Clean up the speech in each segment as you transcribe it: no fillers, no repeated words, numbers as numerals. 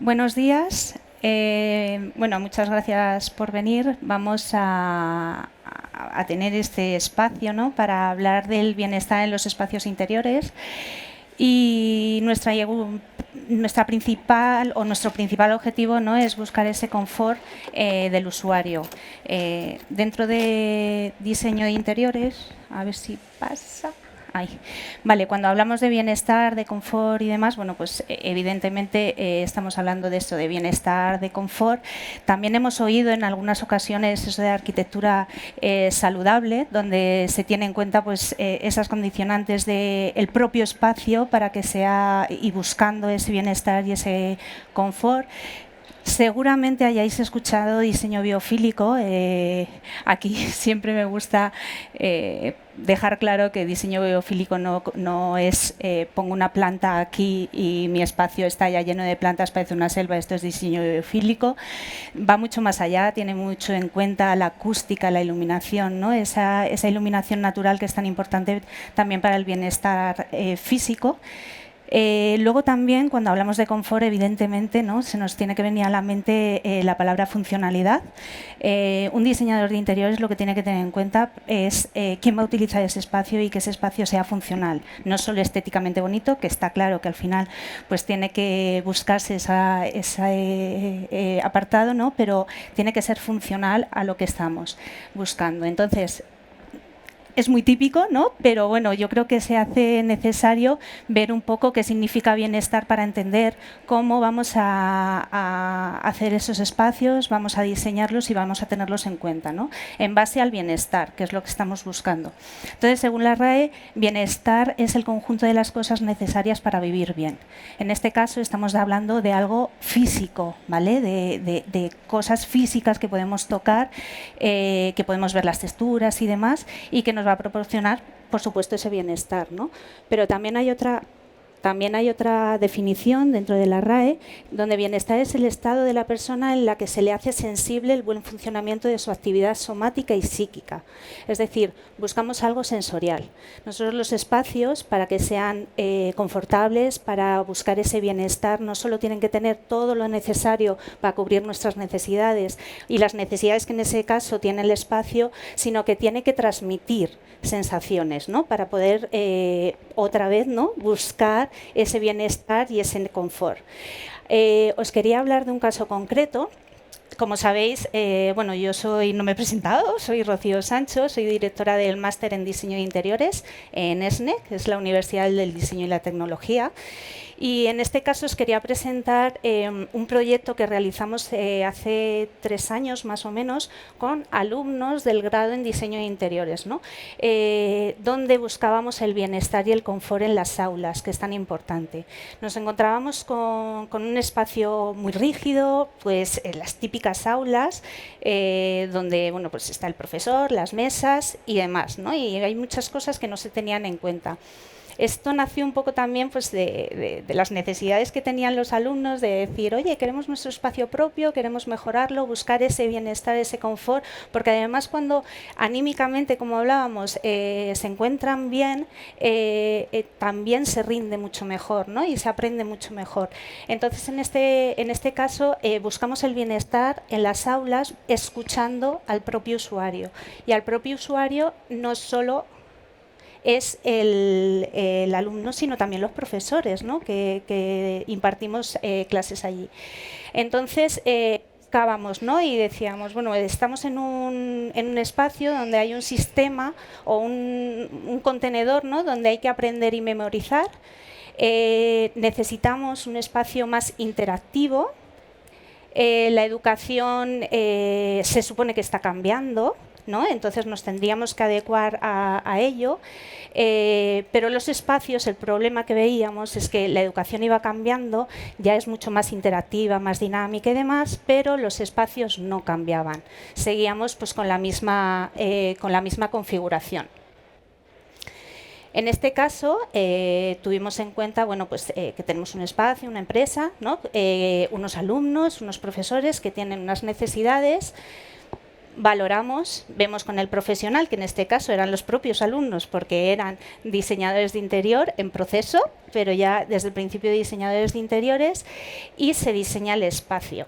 Buenos días. Bueno, muchas gracias por venir. Vamos a tener este espacio, ¿no?, para hablar del bienestar en los espacios interiores. Y nuestro principal objetivo, ¿no?, es buscar ese confort del usuario. Dentro de diseño de interiores, a ver si pasa. Vale, cuando hablamos de bienestar, de confort y demás, bueno, pues evidentemente estamos hablando de esto, de bienestar, de confort. También hemos oído en algunas ocasiones eso de arquitectura saludable, donde se tiene en cuenta pues esas condicionantes del propio espacio para que sea, y buscando ese bienestar y ese confort. Seguramente hayáis escuchado diseño biofílico. Aquí siempre me gusta dejar claro que diseño biofílico no es pongo una planta aquí y mi espacio está ya lleno de plantas, parece una selva. Esto es diseño biofílico. Va mucho más allá, tiene mucho en cuenta la acústica, la iluminación, ¿no? Esa iluminación natural que es tan importante también para el bienestar físico. Luego también, cuando hablamos de confort, evidentemente, ¿no?, se nos tiene que venir a la mente la palabra funcionalidad. Un diseñador de interiores lo que tiene que tener en cuenta es quién va a utilizar ese espacio y que ese espacio sea funcional. No solo estéticamente bonito, que está claro que al final pues tiene que buscarse ese apartado, ¿no?, pero tiene que ser funcional a lo que estamos buscando. Entonces, es muy típico, ¿no?, pero bueno, yo creo que se hace necesario ver un poco qué significa bienestar para entender cómo vamos a hacer esos espacios, vamos a diseñarlos y vamos a tenerlos en cuenta, ¿no?, en base al bienestar, que es lo que estamos buscando. Entonces, según la RAE, bienestar es el conjunto de las cosas necesarias para vivir bien. En este caso estamos hablando de algo físico, ¿vale?, de cosas físicas que podemos tocar, que podemos ver las texturas y demás, y que nos va a proporcionar, por supuesto, ese bienestar, ¿no? Pero también hay otra definición dentro de la RAE, donde bienestar es el estado de la persona en la que se le hace sensible el buen funcionamiento de su actividad somática y psíquica. Es decir, buscamos algo sensorial. Nosotros los espacios, para que sean confortables, para buscar ese bienestar, no solo tienen que tener todo lo necesario para cubrir nuestras necesidades y las necesidades que en ese caso tiene el espacio, sino que tiene que transmitir sensaciones, ¿no?, para poder otra vez, ¿no?, buscar ese bienestar y ese confort. Os quería hablar de un caso concreto. Como sabéis, bueno, no me he presentado, soy Rocío Sancho, soy directora del Máster en Diseño de Interiores en ESNE, que es la Universidad del Diseño y la Tecnología. Y en este caso os quería presentar un proyecto que realizamos hace 3 años más o menos con alumnos del grado en diseño de interiores, ¿no?, donde buscábamos el bienestar y el confort en las aulas, que es tan importante. Nos encontrábamos con un espacio muy rígido, pues las típicas aulas donde, bueno, pues está el profesor, las mesas y demás, ¿no?, y hay muchas cosas que no se tenían en cuenta. Esto nació un poco también pues, de las necesidades que tenían los alumnos de decir, oye, queremos nuestro espacio propio, queremos mejorarlo, buscar ese bienestar, ese confort, porque además cuando anímicamente, como hablábamos, se encuentran bien, también se rinde mucho mejor, ¿no?, y se aprende mucho mejor. Entonces, en este caso, buscamos el bienestar en las aulas escuchando al propio usuario. Y al propio usuario no solo es el alumno, sino también los profesores, ¿no?, que impartimos clases allí. Entonces, buscábamos, ¿no?, y decíamos, bueno, estamos en un espacio donde hay un sistema o un contenedor, ¿no?, donde hay que aprender y memorizar. Necesitamos un espacio más interactivo. La educación se supone que está cambiando, ¿no?, entonces nos tendríamos que adecuar a ello, pero los espacios, el problema que veíamos es que la educación iba cambiando, ya es mucho más interactiva, más dinámica y demás, pero los espacios no cambiaban, seguíamos pues con la misma configuración. En este caso, tuvimos en cuenta, bueno, pues, que tenemos un espacio, una empresa, ¿no?, unos alumnos, unos profesores que tienen unas necesidades valoramos, vemos con el profesional, que en este caso eran los propios alumnos, porque eran diseñadores de interior en proceso, pero ya desde el principio diseñadores de interiores, y se diseña el espacio.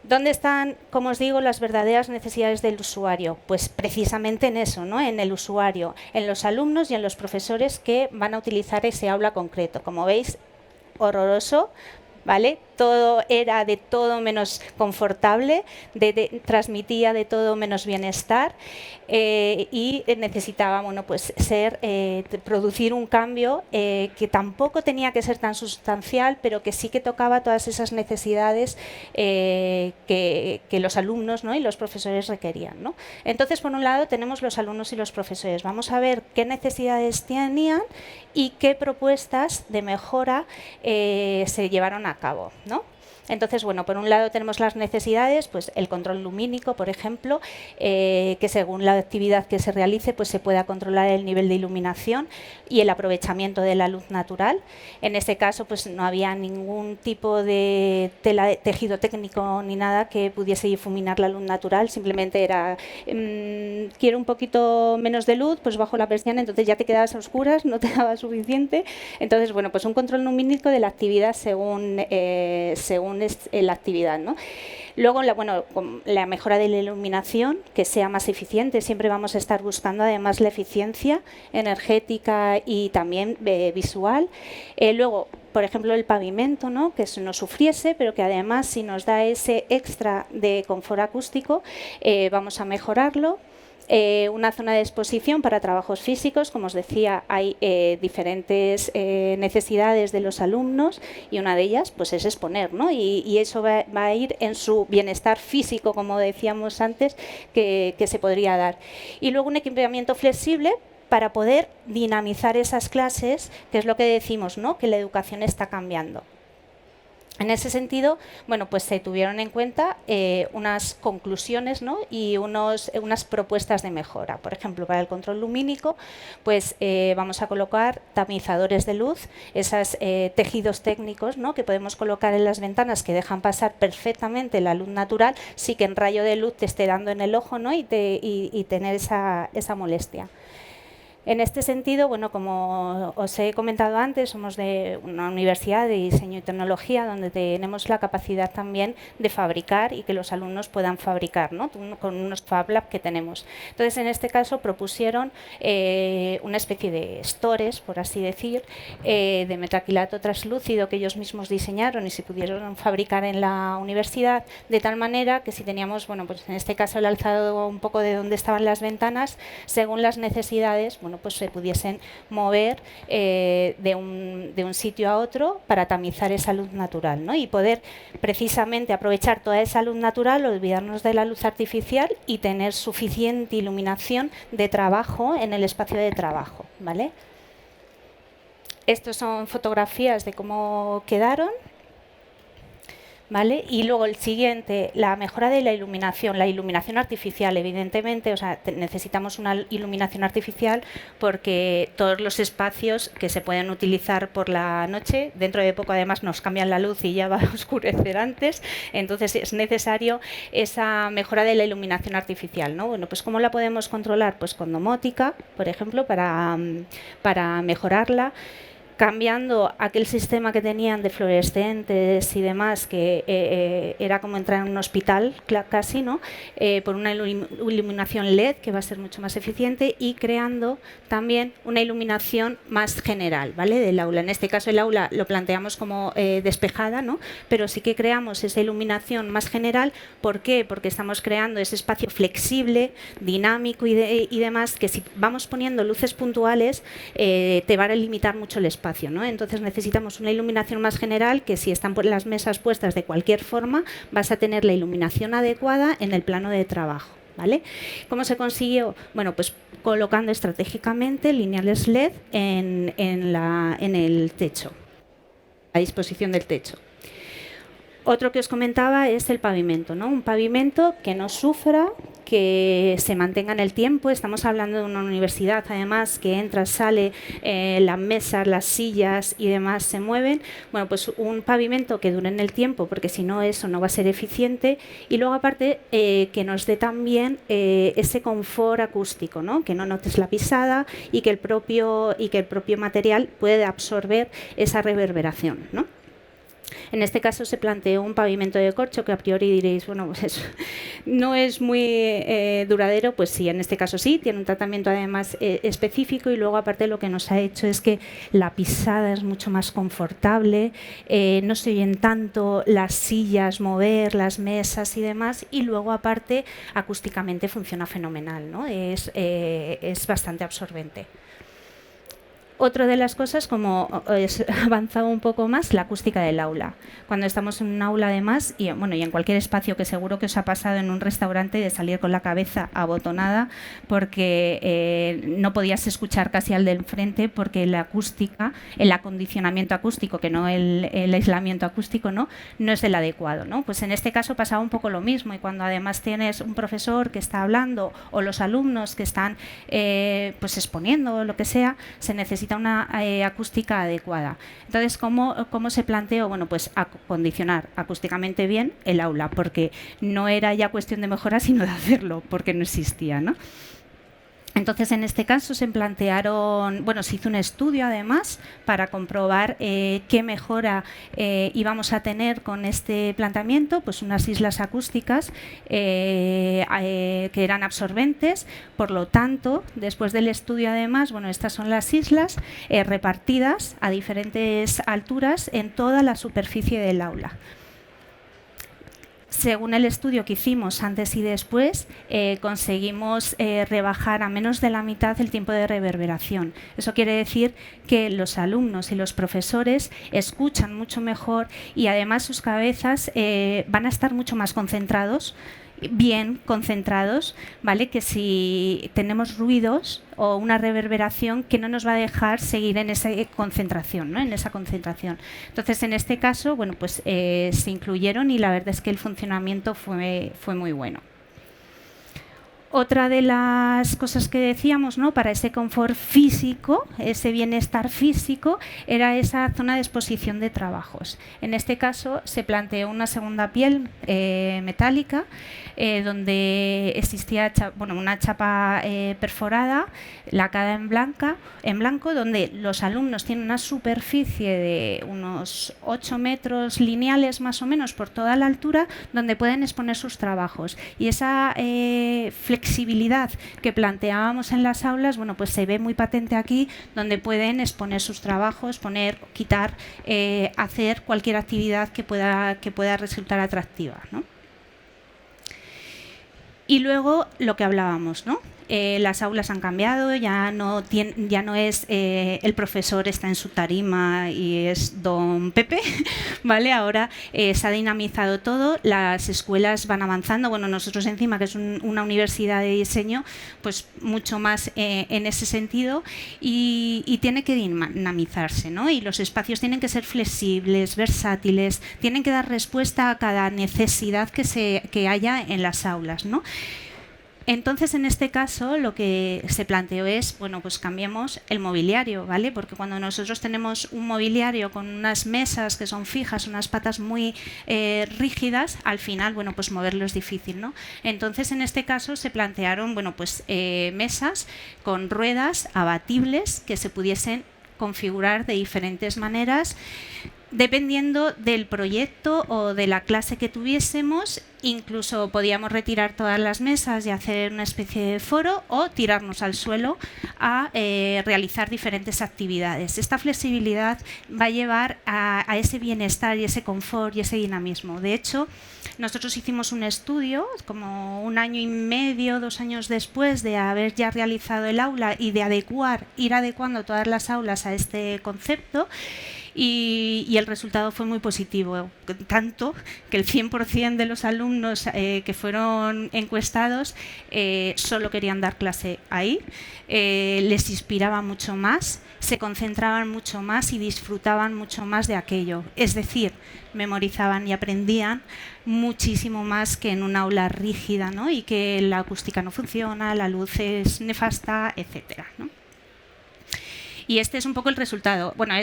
¿Dónde están, como os digo, las verdaderas necesidades del usuario? Pues precisamente en eso, ¿no? En el usuario, en los alumnos y en los profesores que van a utilizar ese aula concreto. Como veis, horroroso, ¿vale? Todo era de todo menos confortable, transmitía de todo menos bienestar y necesitaba, bueno, pues producir un cambio que tampoco tenía que ser tan sustancial, pero que sí que tocaba todas esas necesidades que los alumnos, ¿no? y los profesores requerían, ¿no? Entonces, por un lado, tenemos los alumnos y los profesores. Vamos a ver qué necesidades tenían y qué propuestas de mejora se llevaron a cabo, ¿no? Entonces, bueno, por un lado tenemos las necesidades, pues el control lumínico, por ejemplo, que según la actividad que se realice, pues se pueda controlar el nivel de iluminación y el aprovechamiento de la luz natural. En este caso, pues no había ningún tipo de tejido técnico ni nada que pudiese difuminar la luz natural, simplemente era, quiero un poquito menos de luz, pues bajo la persiana, entonces ya te quedabas a oscuras, no te daba suficiente. Entonces, bueno, pues un control lumínico de la actividad según la actividad, ¿no? Luego, la mejora de la iluminación, que sea más eficiente. Siempre vamos a estar buscando, además, la eficiencia energética y también visual. Luego, por ejemplo, el pavimento, ¿no? que no sufriese, pero que además, si nos da ese extra de confort acústico, vamos a mejorarlo. Una zona de exposición para trabajos físicos, como os decía, hay diferentes necesidades de los alumnos y una de ellas pues, es exponer, ¿no? y eso va a ir en su bienestar físico, como decíamos antes, que se podría dar. Y luego un equipamiento flexible para poder dinamizar esas clases, que es lo que decimos, ¿no? que la educación está cambiando. En ese sentido, bueno, pues se tuvieron en cuenta unas conclusiones, ¿no? y unas propuestas de mejora. Por ejemplo, para el control lumínico, pues vamos a colocar tamizadores de luz, esos tejidos técnicos, ¿no? que podemos colocar en las ventanas que dejan pasar perfectamente la luz natural, sí que en rayo de luz te esté dando en el ojo, ¿no? y tener esa molestia. En este sentido, bueno, como os he comentado antes, somos de una universidad de diseño y tecnología donde tenemos la capacidad también de fabricar y que los alumnos puedan fabricar, ¿no? con unos Fab Lab que tenemos. Entonces, en este caso, propusieron una especie de stores, por así decir, de metacrilato translúcido que ellos mismos diseñaron y se pudieron fabricar en la universidad, de tal manera que si teníamos, bueno, pues en este caso el alzado un poco de donde estaban las ventanas, según las necesidades, bueno, pues se pudiesen mover de un sitio a otro para tamizar esa luz natural, ¿no? y poder precisamente aprovechar toda esa luz natural, olvidarnos de la luz artificial y tener suficiente iluminación de trabajo en el espacio de trabajo, ¿vale? Estas son fotografías de cómo quedaron. ¿Vale? Y luego el siguiente, la mejora de la iluminación artificial, evidentemente, o sea, necesitamos una iluminación artificial porque todos los espacios que se pueden utilizar por la noche, dentro de poco además nos cambian la luz y ya va a oscurecer antes, entonces es necesario esa mejora de la iluminación artificial, ¿no? Bueno, pues ¿cómo la podemos controlar? Pues con domótica, por ejemplo, para mejorarla, cambiando aquel sistema que tenían de fluorescentes y demás, que era como entrar en un hospital casi, ¿no? Por una iluminación LED que va a ser mucho más eficiente y creando también una iluminación más general, ¿vale? del aula. En este caso el aula lo planteamos como despejada, ¿no? pero sí que creamos esa iluminación más general. ¿Por qué? Porque estamos creando ese espacio flexible, dinámico y demás, que si vamos poniendo luces puntuales te va a limitar mucho el espacio. ¿no? Entonces necesitamos una iluminación más general, que si están las mesas puestas de cualquier forma, vas a tener la iluminación adecuada en el plano de trabajo. ¿Vale? ¿Cómo se consiguió? Bueno, pues colocando estratégicamente lineales LED en el techo, a disposición del techo. Otro que os comentaba es el pavimento, ¿no? Un pavimento que no sufra, que se mantenga en el tiempo. Estamos hablando de una universidad, además, que entra, sale, las mesas, las sillas y demás se mueven. Bueno, pues un pavimento que dure en el tiempo, porque si no eso no va a ser eficiente. Y luego, aparte, que nos dé también ese confort acústico, ¿no? Que no notes la pisada y que el propio material puede absorber esa reverberación, ¿no? En este caso se planteó un pavimento de corcho, que a priori diréis, bueno, pues no es muy duradero. Pues sí, en este caso sí, tiene un tratamiento además específico, y luego aparte lo que nos ha hecho es que la pisada es mucho más confortable, no se oyen tanto las sillas mover, las mesas y demás, y luego aparte acústicamente funciona fenomenal, ¿no? Es bastante absorbente. Otra de las cosas, como he avanzado un poco más, la acústica del aula. Cuando estamos en un aula, además, y en cualquier espacio, que seguro que os ha pasado en un restaurante de salir con la cabeza abotonada porque no podías escuchar casi al del enfrente, porque la acústica, el acondicionamiento acústico, que no el aislamiento acústico, no es el adecuado, ¿no? Pues en este caso pasaba un poco lo mismo, y cuando además tienes un profesor que está hablando o los alumnos que están pues exponiendo o lo que sea, se necesita una acústica adecuada. Entonces, ¿cómo se planteó? Bueno, pues acondicionar acústicamente bien el aula, porque no era ya cuestión de mejora, sino de hacerlo, porque no existía, ¿no? Entonces, en este caso se plantearon, se hizo un estudio además para comprobar qué mejora íbamos a tener con este planteamiento, pues unas islas acústicas que eran absorbentes. Por lo tanto, después del estudio además, estas son las islas repartidas a diferentes alturas en toda la superficie del aula. Según el estudio que hicimos antes y después, conseguimos rebajar a menos de la mitad el tiempo de reverberación. Eso quiere decir que los alumnos y los profesores escuchan mucho mejor, y además sus cabezas van a estar mucho más concentrados, bien concentrados, ¿vale? Que si tenemos ruidos o una reverberación que no nos va a dejar seguir en esa concentración, ¿no? En esa concentración. Entonces, en este caso, se incluyeron, y la verdad es que el funcionamiento fue muy bueno. Otra de las cosas que decíamos, ¿no?, para ese confort físico, ese bienestar físico, era esa zona de exposición de trabajos. En este caso se planteó una segunda piel metálica, donde existía una chapa perforada, lacada en blanco, donde los alumnos tienen una superficie de unos 8 metros lineales más o menos por toda la altura, donde pueden exponer sus trabajos. Y esa flexibilidad que planteábamos en las aulas, pues se ve muy patente aquí, donde pueden exponer sus trabajos, poner, quitar, hacer cualquier actividad que pueda resultar atractiva, ¿no? Y luego lo que hablábamos, ¿no? Las aulas han cambiado, ya no es el profesor está en su tarima y es don Pepe, ¿vale? Ahora se ha dinamizado todo, las escuelas van avanzando. Nosotros encima, que es una universidad de diseño, pues mucho más en ese sentido, y tiene que dinamizarse, ¿no? Y los espacios tienen que ser flexibles, versátiles, tienen que dar respuesta a cada necesidad que haya en las aulas, ¿no? Entonces, en este caso, lo que se planteó es, pues cambiemos el mobiliario, ¿vale? Porque cuando nosotros tenemos un mobiliario con unas mesas que son fijas, unas patas muy rígidas, al final, pues moverlo es difícil, ¿no? Entonces, en este caso, se plantearon, mesas con ruedas abatibles que se pudiesen configurar de diferentes maneras, dependiendo del proyecto o de la clase que tuviésemos. Incluso podíamos retirar todas las mesas y hacer una especie de foro, o tirarnos al suelo a realizar diferentes actividades. Esta flexibilidad va a llevar a ese bienestar y ese confort y ese dinamismo. De hecho, nosotros hicimos un estudio como 1 año y medio, 2 años después de haber ya realizado el aula y de ir adecuando todas las aulas a este concepto. y el resultado fue muy positivo, tanto que el 100% de los alumnos que fueron encuestados solo querían dar clase ahí, les inspiraba mucho más, se concentraban mucho más y disfrutaban mucho más de aquello. Es decir, memorizaban y aprendían muchísimo más que en un aula rígida, ¿no? Y que la acústica no funciona, la luz es nefasta, etcétera, ¿no? Y este es un poco el resultado. Bueno,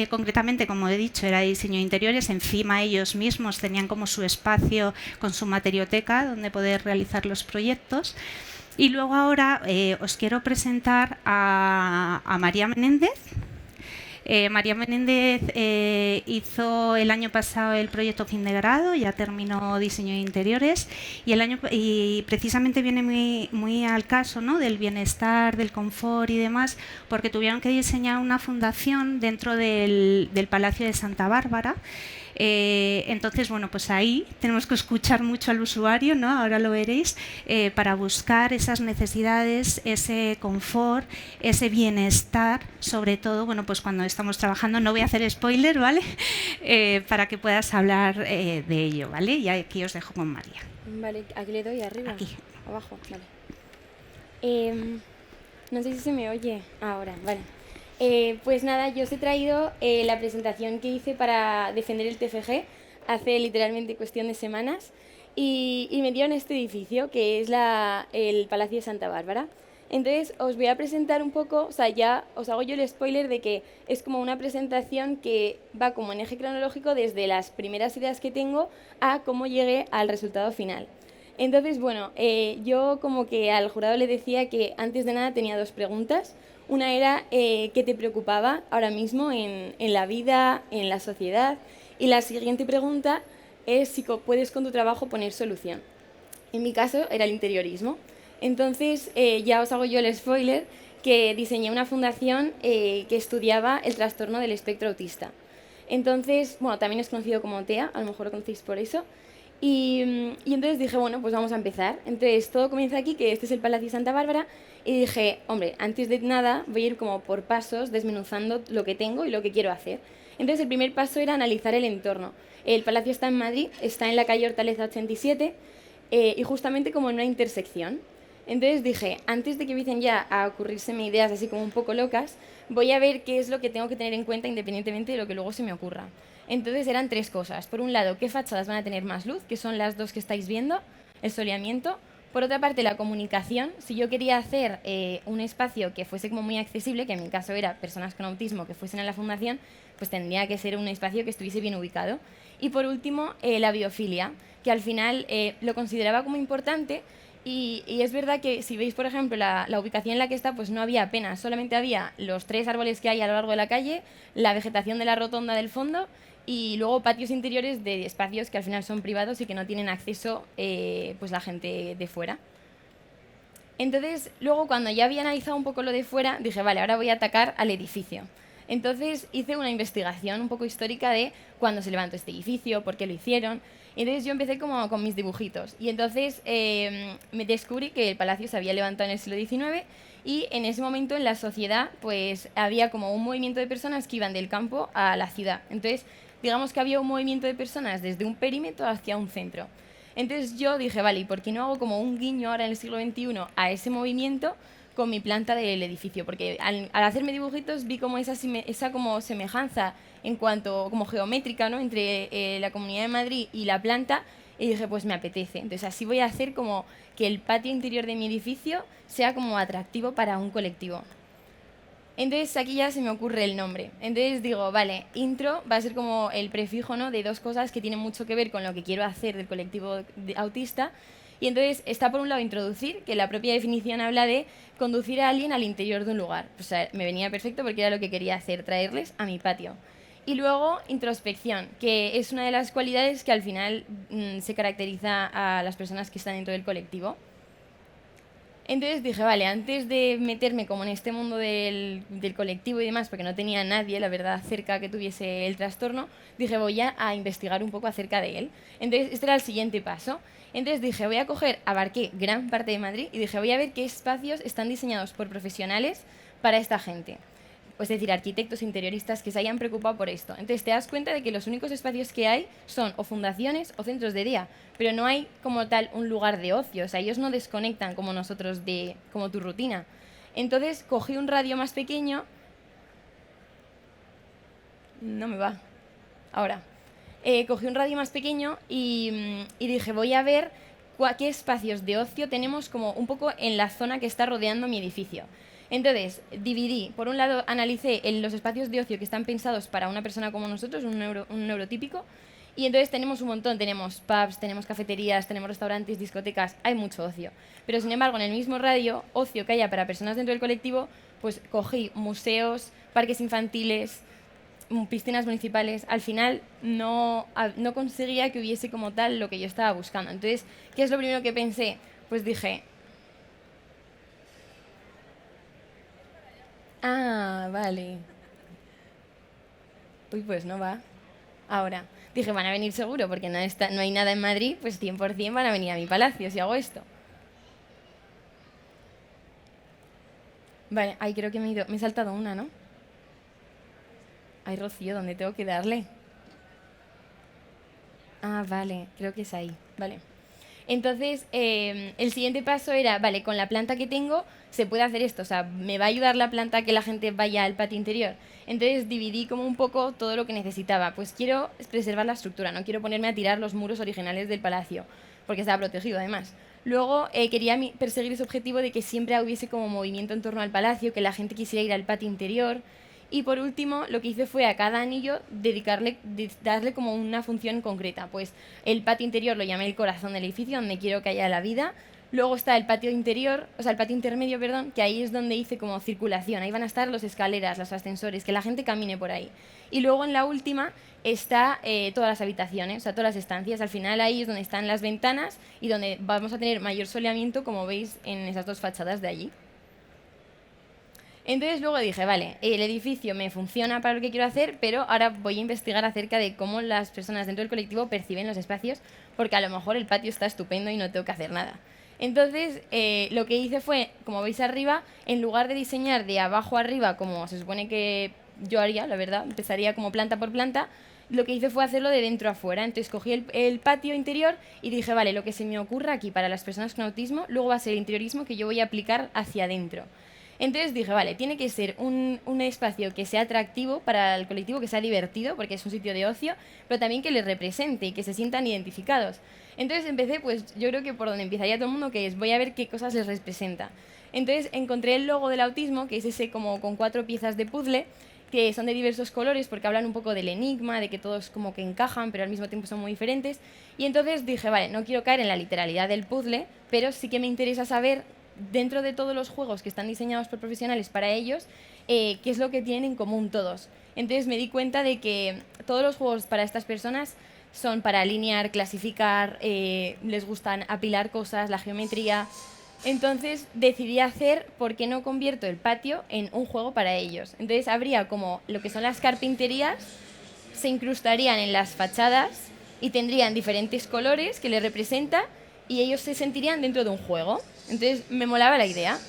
concretamente, como he dicho, era diseño de interiores. Encima ellos mismos tenían como su espacio con su materioteca donde poder realizar los proyectos. Y luego ahora os quiero presentar a María Menéndez. María Menéndez hizo el año pasado el proyecto fin de grado, ya terminó diseño de interiores y precisamente viene muy al caso, ¿no? Del bienestar, del confort y demás, porque tuvieron que diseñar una fundación dentro del Palacio de Santa Bárbara. Entonces, bueno, pues ahí tenemos que escuchar mucho al usuario, ¿no? Ahora lo veréis, para buscar esas necesidades, ese confort, ese bienestar, sobre todo, bueno, pues cuando estamos trabajando, no voy a hacer spoiler, ¿vale? Para que puedas hablar de ello, ¿vale? Y aquí os dejo con María. Vale, aquí le doy arriba. Aquí. Abajo, vale. No sé si se me oye ahora, vale. Pues nada, yo os he traído la presentación que hice para defender el TFG hace literalmente cuestión de semanas y me dieron este edificio que es el Palacio de Santa Bárbara. Entonces os voy a presentar un poco, o sea, ya os hago yo el spoiler de que es como una presentación que va como en eje cronológico desde las primeras ideas que tengo a cómo llegué al resultado final. Entonces, bueno, yo como que al jurado le decía que antes de nada tenía dos preguntas. Una era qué te preocupaba ahora mismo en la vida, en la sociedad. Y la siguiente pregunta es si puedes con tu trabajo poner solución. En mi caso era el interiorismo. Entonces ya os hago yo el spoiler que diseñé una fundación que estudiaba el trastorno del espectro autista. Entonces, bueno, también es conocido como TEA, a lo mejor lo conocéis por eso. Y entonces dije, bueno, pues vamos a empezar. Entonces todo comienza aquí, que este es el Palacio de Santa Bárbara, y dije, hombre, antes de nada voy a ir como por pasos desmenuzando lo que tengo y lo que quiero hacer. Entonces el primer paso era analizar el entorno. El palacio está en Madrid, está en la calle Hortaleza 87 y justamente como en una intersección. Entonces dije, antes de que empiecen ya a ocurrírseme ideas así como un poco locas, voy a ver qué es lo que tengo que tener en cuenta independientemente de lo que luego se me ocurra. Entonces eran tres cosas. Por un lado, qué fachadas van a tener más luz, que son las dos que estáis viendo, el soleamiento. Por otra parte, la comunicación. Si yo quería hacer un espacio que fuese como muy accesible, que en mi caso era personas con autismo que fuesen a la fundación, pues tendría que ser un espacio que estuviese bien ubicado. Y por último, la biofilia, que al final lo consideraba como importante. Y es verdad que si veis, por ejemplo, la ubicación en la que está, pues no había apenas, solamente había los 3 árboles que hay a lo largo de la calle, la vegetación de la rotonda del fondo y luego patios interiores de espacios que al final son privados y que no tienen acceso pues la gente de fuera. Entonces, luego cuando ya había analizado un poco lo de fuera, dije, vale, ahora voy a atacar al edificio. Entonces hice una investigación un poco histórica de cuándo se levantó este edificio, por qué lo hicieron. Entonces yo empecé como con mis dibujitos y entonces me descubrí que el palacio se había levantado en el siglo XIX y en ese momento en la sociedad pues había como un movimiento de personas que iban del campo a la ciudad. Entonces digamos que había un movimiento de personas desde un perímetro hacia un centro. Entonces yo dije, vale, ¿y por qué no hago como un guiño ahora en el siglo XXI a ese movimiento con mi planta del edificio? Porque al hacerme dibujitos vi como esa como semejanza en cuanto como geométrica, ¿no? Entre la Comunidad de Madrid y la planta y dije, pues me apetece. Entonces así voy a hacer como que el patio interior de mi edificio sea como atractivo para un colectivo. Entonces aquí ya se me ocurre el nombre. Entonces digo, vale, intro va a ser como el prefijo, ¿no? De dos cosas que tienen mucho que ver con lo que quiero hacer del colectivo autista. Y entonces está por un lado introducir, que la propia definición habla de conducir a alguien al interior de un lugar. O sea, me venía perfecto porque era lo que quería hacer, traerles a mi patio. Y luego introspección, que es una de las cualidades que al final se caracteriza a las personas que están dentro del colectivo. Entonces dije, vale, antes de meterme como en este mundo del colectivo y demás, porque no tenía nadie, la verdad, cerca que tuviese el trastorno, dije, voy a investigar un poco acerca de él. Entonces este era el siguiente paso. Entonces dije, abarqué gran parte de Madrid y dije, voy a ver qué espacios están diseñados por profesionales para esta gente. es decir, arquitectos interioristas que se hayan preocupado por esto. Entonces te das cuenta de que los únicos espacios que hay son o fundaciones o centros de día, pero no hay como tal un lugar de ocio, o sea, ellos no desconectan como nosotros de como tu rutina. Entonces cogí un radio más pequeño, no me va, ahora, cogí un radio más pequeño y dije, voy a ver qué espacios de ocio tenemos como un poco en la zona que está rodeando mi edificio. Entonces, dividí. Por un lado, analicé los espacios de ocio que están pensados para una persona como nosotros, un neurotípico, y entonces tenemos un montón. Tenemos pubs, tenemos cafeterías, tenemos restaurantes, discotecas, hay mucho ocio. Pero, sin embargo, en el mismo radio, ocio que haya para personas dentro del colectivo, pues cogí museos, parques infantiles, piscinas municipales. Al final no conseguía que hubiese como tal lo que yo estaba buscando. Entonces, ¿qué es lo primero que pensé? Pues dije, ah, vale. Uy, pues no va. Ahora, dije, van a venir seguro, porque no hay nada en Madrid, pues 100% van a venir a mi palacio si hago esto. Vale, ahí creo que me he saltado una, ¿no? Ay, Rocío, ¿dónde tengo que darle? Ah, vale, creo que es ahí. Vale. Entonces, el siguiente paso era, vale, con la planta que tengo se puede hacer esto, o sea, me va a ayudar la planta a que la gente vaya al patio interior. Entonces dividí como un poco todo lo que necesitaba. Pues quiero preservar la estructura, no quiero ponerme a tirar los muros originales del palacio, porque estaba protegido además. Luego quería perseguir ese objetivo de que siempre hubiese como movimiento en torno al palacio, que la gente quisiera ir al patio interior. Y por último, lo que hice fue a cada anillo darle como una función concreta. Pues el patio interior lo llamé el corazón del edificio, donde quiero que haya la vida. Luego está el patio interior, o sea, el patio intermedio, perdón, que ahí es donde hice como circulación. Ahí van a estar las escaleras, los ascensores, que la gente camine por ahí. Y luego en la última está todas las habitaciones, o sea, todas las estancias. Al final ahí es donde están las ventanas y donde vamos a tener mayor soleamiento, como veis en esas dos fachadas de allí. Entonces luego dije, vale, el edificio me funciona para lo que quiero hacer, pero ahora voy a investigar acerca de cómo las personas dentro del colectivo perciben los espacios, porque a lo mejor el patio está estupendo y no tengo que hacer nada. Entonces, lo que hice fue, como veis arriba, en lugar de diseñar de abajo a arriba, como se supone que yo haría, la verdad, empezaría como planta por planta, lo que hice fue hacerlo de dentro a fuera. Entonces cogí el patio interior y dije, vale, lo que se me ocurra aquí para las personas con autismo, luego va a ser el interiorismo que yo voy a aplicar hacia adentro. Entonces dije, vale, tiene que ser un espacio que sea atractivo para el colectivo, que sea divertido, porque es un sitio de ocio, pero también que les represente y que se sientan identificados. Entonces empecé, pues yo creo que por donde empezaría todo el mundo, que es, voy a ver qué cosas les representa. Entonces encontré el logo del autismo, que es ese como con 4 piezas de puzzle, que son de diversos colores, porque hablan un poco del enigma, de que todos como que encajan, pero al mismo tiempo son muy diferentes. Y entonces dije, vale, no quiero caer en la literalidad del puzzle, pero sí que me interesa saber, dentro de todos los juegos que están diseñados por profesionales para ellos, qué es lo que tienen en común todos. Entonces me di cuenta de que todos los juegos para estas personas son para alinear, clasificar, les gustan apilar cosas, la geometría. Entonces decidí hacer, ¿por qué no convierto el patio en un juego para ellos? Entonces habría como lo que son las carpinterías, se incrustarían en las fachadas y tendrían diferentes colores que les representan y ellos se sentirían dentro de un juego. Entonces me molaba la idea.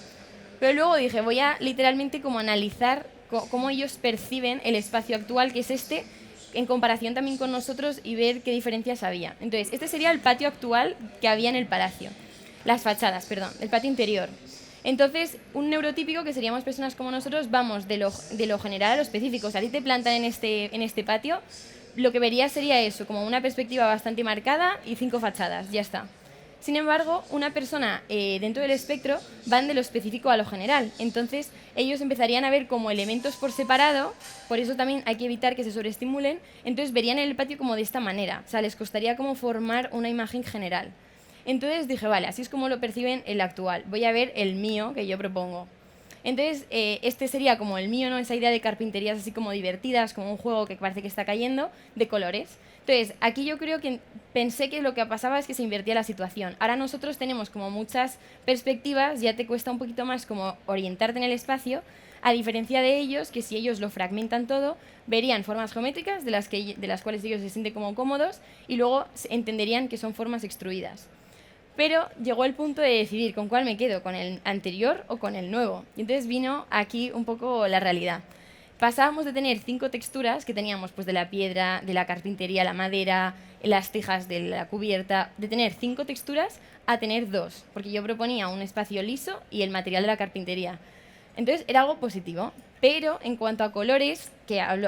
Pero luego dije, voy a literalmente como analizar cómo ellos perciben el espacio actual, que es este, en comparación también con nosotros y ver qué diferencias había. Entonces, este sería el patio actual que había en el palacio. Las fachadas, perdón, el patio interior. Entonces, un neurotípico, que seríamos personas como nosotros, vamos de lo general a lo específico. O sea, a ti te plantan en este patio, lo que verías sería eso, como una perspectiva bastante marcada y 5 fachadas, ya está. Sin embargo, una persona dentro del espectro van de lo específico a lo general. Entonces, ellos empezarían a ver como elementos por separado, por eso también hay que evitar que se sobreestimulen. Entonces, verían el patio como de esta manera. O sea, les costaría como formar una imagen general. Entonces dije, vale, así es como lo perciben el actual. Voy a ver el mío que yo propongo. Entonces, este sería como el mío, ¿no? Esa idea de carpinterías así como divertidas, como un juego que parece que está cayendo, de colores. Entonces, aquí yo creo que pensé que lo que pasaba es que se invertía la situación. Ahora nosotros tenemos como muchas perspectivas, ya te cuesta un poquito más como orientarte en el espacio, a diferencia de ellos, que si ellos lo fragmentan todo, verían formas geométricas de las cuales ellos se sienten como cómodos y luego entenderían que son formas extruidas. Pero llegó el punto de decidir con cuál me quedo, con el anterior o con el nuevo. Y entonces vino aquí un poco la realidad. pasábamos de tener 5 texturas que teníamos pues, de la piedra, de la carpintería, la madera, las tejas de la cubierta, de tener 5 texturas a tener 2, porque yo proponía un espacio liso y el material de la carpintería. Entonces era algo positivo, pero en cuanto a colores,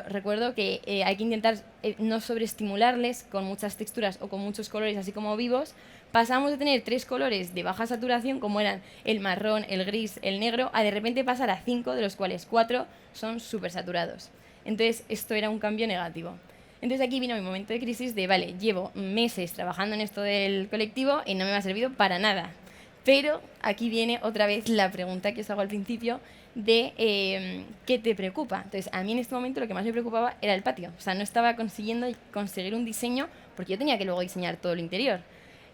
recuerdo que hay que intentar no sobreestimularles con muchas texturas o con muchos colores así como vivos. Pasamos de tener 3 colores de baja saturación, como eran el marrón, el gris, el negro, a de repente pasar a 5, de los cuales 4 son súper saturados. Entonces esto era un cambio negativo. Entonces aquí vino mi momento de crisis de, vale, llevo meses trabajando en esto del colectivo y no me ha servido para nada. Pero aquí viene otra vez la pregunta que os hago al principio de ¿qué te preocupa? Entonces, a mí en este momento lo que más me preocupaba era el patio. O sea, no estaba consiguiendo conseguir un diseño porque yo tenía que luego diseñar todo el interior.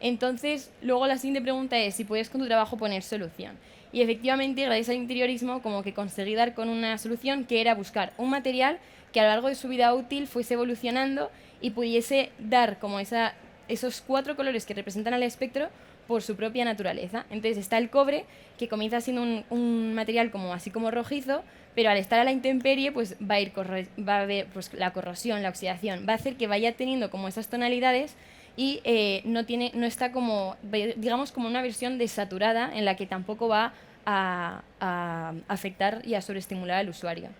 Entonces, luego la siguiente pregunta es si puedes con tu trabajo poner solución. Y efectivamente, gracias al interiorismo, como que conseguí dar con una solución que era buscar un material que a lo largo de su vida útil fuese evolucionando y pudiese dar como esos 4 colores que representan al espectro por su propia naturaleza. Entonces está el cobre, que comienza siendo un material así como rojizo, pero al estar a la intemperie pues va a haber pues, la corrosión, la oxidación, va a hacer que vaya teniendo como esas tonalidades y no está como, digamos, como una versión desaturada en la que tampoco va a afectar y a sobreestimular al usuario.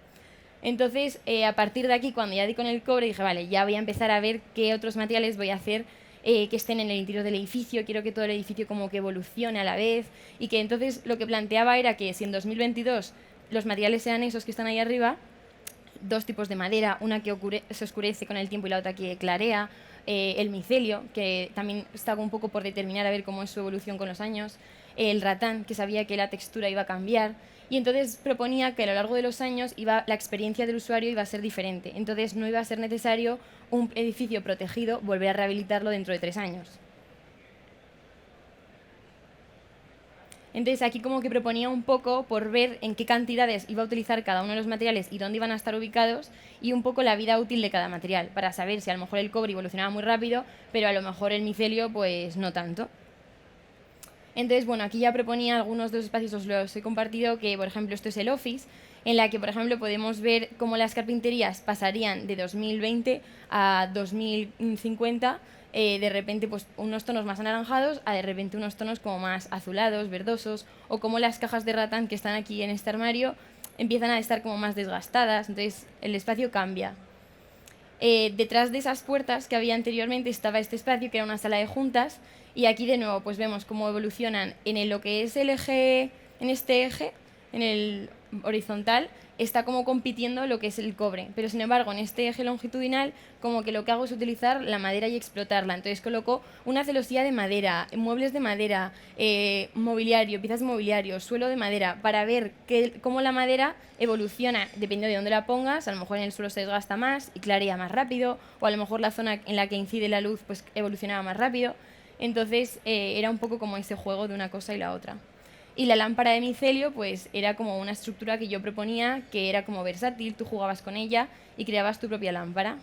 Entonces, a partir de aquí, cuando ya di con el cobre, dije, vale, ya voy a empezar a ver qué otros materiales voy a hacer que estén en el interior del edificio, quiero que todo el edificio como que evolucione a la vez, y que entonces lo que planteaba era que si en 2022 los materiales sean esos que están ahí arriba, 2 tipos de madera, una que se oscurece con el tiempo y la otra que clarea, el micelio, que también estaba un poco por determinar a ver cómo es su evolución con los años, el ratán, que sabía que la textura iba a cambiar, y entonces proponía que a lo largo de los años la experiencia del usuario iba a ser diferente. Entonces no iba a ser necesario un edificio protegido volver a rehabilitarlo dentro de 3 años. Entonces aquí como que proponía un poco por ver en qué cantidades iba a utilizar cada uno de los materiales y dónde iban a estar ubicados y un poco la vida útil de cada material, para saber si a lo mejor el cobre evolucionaba muy rápido, pero a lo mejor el micelio pues no tanto. Entonces, bueno, aquí ya proponía algunos de los espacios, os los he compartido, que por ejemplo esto es el Office, en la que por ejemplo podemos ver cómo las carpinterías pasarían de 2020 a 2050, de repente pues unos tonos más anaranjados a de repente unos tonos como más azulados, verdosos, o como las cajas de ratán que están aquí en este armario empiezan a estar como más desgastadas, entonces el espacio cambia. Detrás de esas puertas que había anteriormente estaba este espacio que era una sala de juntas, y aquí de nuevo pues vemos cómo evolucionan en lo que es el eje, en este eje, en el horizontal, está como compitiendo lo que es el cobre, pero sin embargo en este eje longitudinal como que lo que hago es utilizar la madera y explotarla. Entonces coloco una celosía de madera, muebles de madera, mobiliario, piezas de mobiliario, suelo de madera, para ver cómo la madera evoluciona dependiendo de dónde la pongas. A lo mejor en el suelo se desgasta más y clarea más rápido, o a lo mejor la zona en la que incide la luz pues evolucionaba más rápido. Entonces era un poco como ese juego de una cosa y la otra. Y la lámpara de micelio pues era como una estructura que yo proponía, que era como versátil, tú jugabas con ella y creabas tu propia lámpara.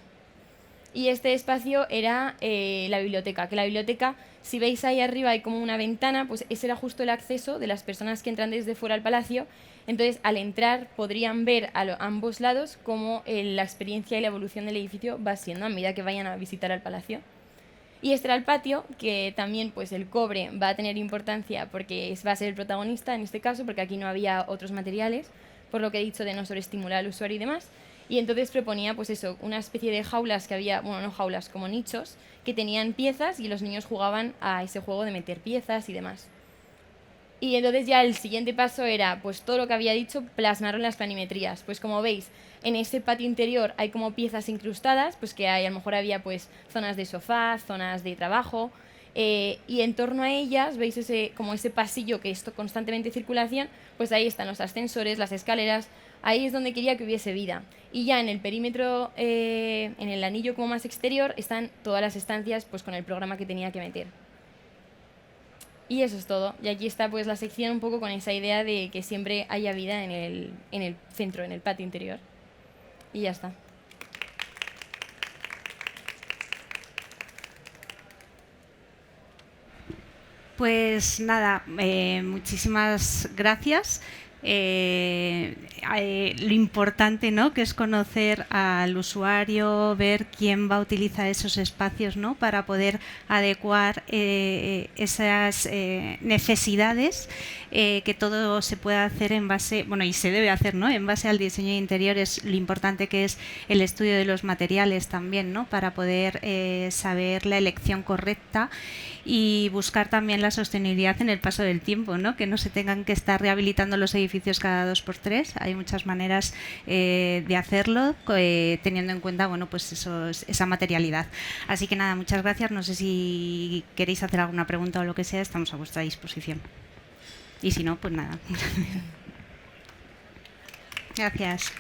Y este espacio era la biblioteca, que la biblioteca, si veis ahí arriba hay como una ventana, pues ese era justo el acceso de las personas que entran desde fuera al palacio. Entonces, al entrar podrían ver a ambos lados cómo la experiencia y la evolución del edificio va siendo a medida que vayan a visitar al palacio. Y este era el patio, que también pues el cobre va a tener importancia porque va a ser el protagonista en este caso, porque aquí no había otros materiales, por lo que he dicho de no sobreestimular al usuario y demás. Y entonces proponía pues eso, una especie de jaulas que había, bueno, no jaulas, como nichos, que tenían piezas y los niños jugaban a ese juego de meter piezas y demás. Y entonces ya el siguiente paso era, pues todo lo que había dicho, plasmarlo en las planimetrías. Pues como veis, en ese patio interior hay como piezas incrustadas, pues que hay, a lo mejor había pues zonas de sofá, zonas de trabajo, y en torno a ellas, veis como ese pasillo que es constantemente circulación, pues ahí están los ascensores, las escaleras, ahí es donde quería que hubiese vida. Y ya en el perímetro, en el anillo como más exterior, están todas las estancias pues con el programa que tenía que meter. Y eso es todo. Y aquí está pues la sección un poco con esa idea de que siempre haya vida en el centro, en el patio interior. Y ya está. Pues nada, muchísimas gracias. lo importante, ¿no?, que es conocer al usuario, ver quién va a utilizar esos espacios, ¿no?, para poder adecuar esas necesidades, que todo se pueda hacer en base, bueno, y se debe hacer, ¿no?, en base al diseño de interiores, lo importante que es el estudio de los materiales también, ¿no?, para poder saber la elección correcta y buscar también la sostenibilidad en el paso del tiempo, ¿no?, que no se tengan que estar rehabilitando los edificios cada 2x3. Hay muchas maneras de hacerlo, teniendo en cuenta, bueno, pues esa materialidad. Así que nada, muchas gracias. No sé si queréis hacer alguna pregunta o lo que sea, estamos a vuestra disposición. Y si no, pues nada. Gracias.